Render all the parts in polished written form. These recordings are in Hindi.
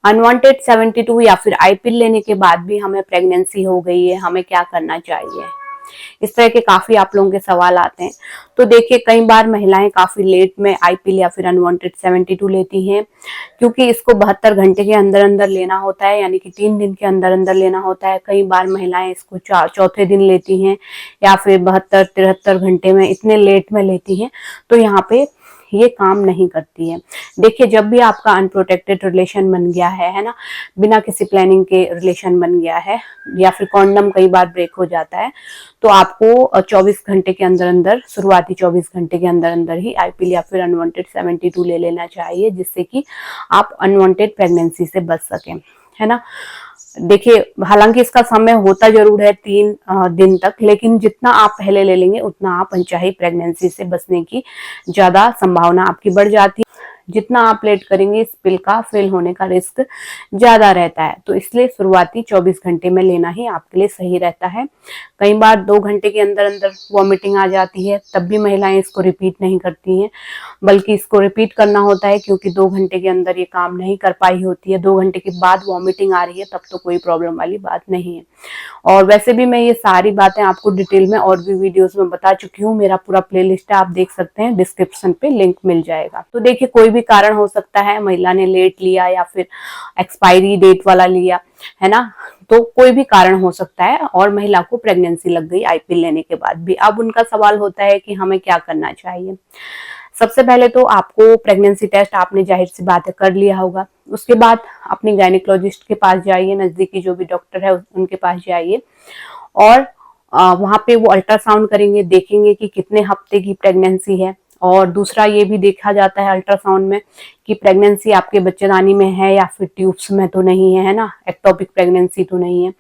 अनवांटेड 72 या फिर आई पिल लेने के बाद भी हमें प्रेगनेंसी हो गई है, हमें क्या करना चाहिए? इस तरह के काफी आप लोगों के सवाल आते हैं। तो देखिए, कई बार महिलाएं काफी लेट में आई पिल या फिर अनवांटेड 72 लेती हैं, क्योंकि इसको 72 घंटे के अंदर अंदर लेना होता है, यानी कि 3 दिन के अंदर अंदर लेना होता है। कई बार महिलाएं इसको चौथे दिन लेती हैं या फिर 72-73 घंटे में, इतने लेट में लेती हैं, तो यहाँ पे ये काम नहीं करती है। देखिए, जब भी आपका अनप्रोटेक्टेड रिलेशन बन गया है ना, बिना किसी प्लानिंग के रिलेशन बन गया है, या फिर कॉन्डम कई बार ब्रेक हो जाता है, तो आपको 24 घंटे के अंदर अंदर, शुरुआती 24 घंटे के अंदर अंदर ही आईपिल या फिर अनवांटेड 72 ले लेना चाहिए, जिससे कि आप अनवांटेड प्रेगनेंसी से बच सकें, है ना। देखिए, हालांकि इसका समय होता जरूर है 3 दिन तक, लेकिन जितना आप पहले ले लेंगे उतना आप अनचाही प्रेगनेंसी से बचने की ज्यादा संभावना आपकी बढ़ जाती है। जितना आप लेट करेंगे, इस पिल का फेल होने का रिस्क ज्यादा रहता है। तो इसलिए शुरुआती 24 घंटे में लेना ही आपके लिए सही रहता है। कई बार 2 घंटे के अंदर अंदर वॉमिटिंग आ जाती है, तब भी महिलाएं इसको रिपीट नहीं करती हैं, बल्कि इसको रिपीट करना होता है, क्योंकि 2 घंटे के अंदर ये काम नहीं कर पाई होती है। 2 घंटे के बाद वॉमिटिंग आ रही है, तब तो कोई प्रॉब्लम वाली बात नहीं है। और वैसे भी मैं ये सारी बातें आपको डिटेल में और भी वीडियोस में बता चुकी हूँ। मेरा पूरा प्लेलिस्ट है, आप देख सकते हैं, डिस्क्रिप्शन पे लिंक मिल जाएगा। तो देखिए, कोई भी कारण हो सकता है, महिला ने लेट लिया या फिर एक्सपायरी डेट वाला लिया, है ना, तो कोई भी कारण हो सकता है और महिला को प्रेगनेंसी लग गई आईपिल लेने के बाद भी। अब उनका सवाल होता है कि हमें क्या करना चाहिए। सबसे पहले तो आपको प्रेगनेंसी टेस्ट आपने जाहिर सी बात है कर लिया होगा। उसके बाद अपनी गायनिकोलॉजिस्ट के पास जाइए, नजदीकी जो भी डॉक्टर है उनके पास जाइए, और वहां पे वो अल्ट्रासाउंड करेंगे, देखेंगे कि कितने हफ्ते की प्रेगनेंसी है। और दूसरा ये भी देखा जाता है अल्ट्रासाउंड में कि प्रेगनेंसी आपके बच्चेदानी में है या फिर ट्यूब्स में तो नहीं है ना, एक्टोपिक प्रेगनेंसी तो नहीं है।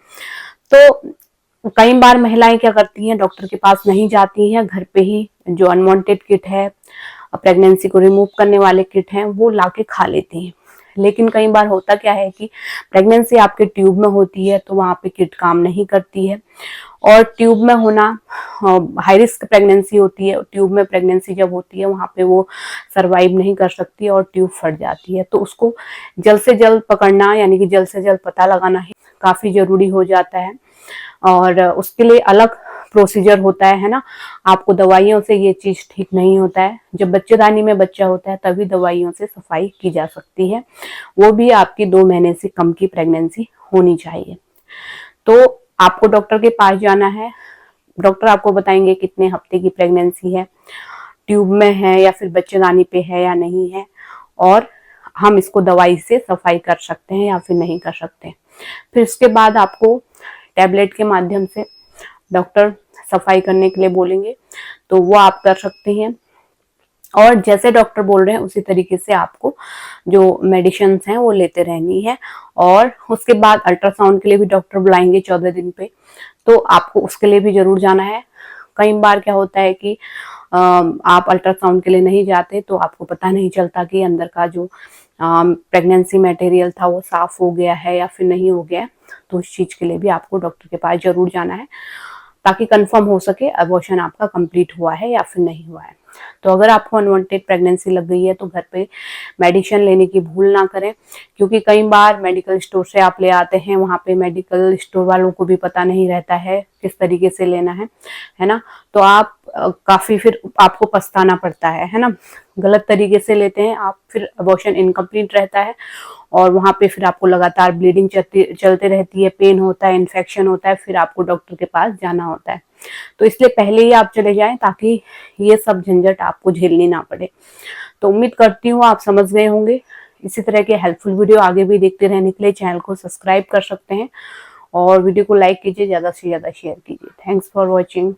तो कई बार महिलाएं क्या करती हैं, डॉक्टर के पास नहीं जाती हैं, घर पे ही जो अनवांटेड किट है, प्रेगनेंसी को रिमूव करने वाले किट हैं, वो लाके खा लेती हैं। लेकिन कई बार होता क्या है कि प्रेगनेंसी आपके ट्यूब में होती है, तो वहां पे किट काम नहीं करती है। और ट्यूब में होना हाई रिस्क प्रेगनेंसी होती है। ट्यूब में प्रेगनेंसी जब होती है, वहां पे वो सरवाइव नहीं कर सकती और ट्यूब फट जाती है। तो उसको जल्द से जल्द पकड़ना, यानी कि जल्द से जल्द पता लगाना ही काफी जरूरी हो जाता है। और उसके लिए अलग प्रोसीजर होता है ना। आपको दवाइयों से ये चीज ठीक नहीं होता है। जब बच्चेदानी में बच्चा होता है, तभी दवाइयों से सफाई की जा सकती है, वो भी आपकी 2 महीने से कम की प्रेगनेंसी होनी चाहिए। तो आपको डॉक्टर के पास जाना है। डॉक्टर आपको बताएंगे कितने हफ्ते की प्रेगनेंसी है, ट्यूब में है या फिर बच्चेदानी पे है या नहीं है, और हम इसको दवाई से सफाई कर सकते हैं या फिर नहीं कर सकते। फिर इसके बाद आपको टैबलेट के माध्यम से डॉक्टर सफाई करने के लिए बोलेंगे, तो वो आप कर सकते हैं। और जैसे डॉक्टर बोल रहे हैं उसी तरीके से आपको जो मेडिसिन हैं वो लेते रहनी है। और उसके बाद अल्ट्रासाउंड के लिए भी डॉक्टर बुलाएंगे 14 दिन पे, तो आपको उसके लिए भी जरूर जाना है। कई बार क्या होता है कि आप अल्ट्रासाउंड के लिए नहीं जाते, तो आपको पता नहीं चलता कि अंदर का जो प्रेगनेंसी मटेरियल था वो साफ हो गया है या फिर नहीं हो गया। तो उस चीज के लिए भी आपको डॉक्टर के पास जरूर जाना है, ताकि कंफर्म हो सके अबॉर्शन आपका कंप्लीट हुआ है या फिर नहीं हुआ है। तो अगर आपको अनवांटेड प्रेगनेंसी लग गई है, तो घर पे मेडिसिन लेने की भूल ना करें, क्योंकि कई बार मेडिकल स्टोर से आप ले आते हैं, वहां पे मेडिकल स्टोर वालों को भी पता नहीं रहता है किस तरीके से लेना है ना। तो आप काफी फिर आपको पछताना पड़ता है ना। गलत तरीके से लेते हैं आप, फिर अबॉर्शन इनकम्प्लीट रहता है, और वहां पे फिर आपको लगातार ब्लीडिंग चलते रहती है, पेन होता है, इन्फेक्शन होता है, फिर आपको डॉक्टर के पास जाना होता है। तो इसलिए पहले ही आप चले जाएं, ताकि ये सब झंझट आपको झेलनी ना पड़े। तो उम्मीद करती हूँ आप समझ गए होंगे। इसी तरह के हेल्पफुल वीडियो आगे भी देखते रहने के लिए चैनल को सब्सक्राइब कर सकते हैं, और वीडियो को लाइक कीजिए, ज्यादा से ज्यादा शेयर कीजिए। Thanks for watching.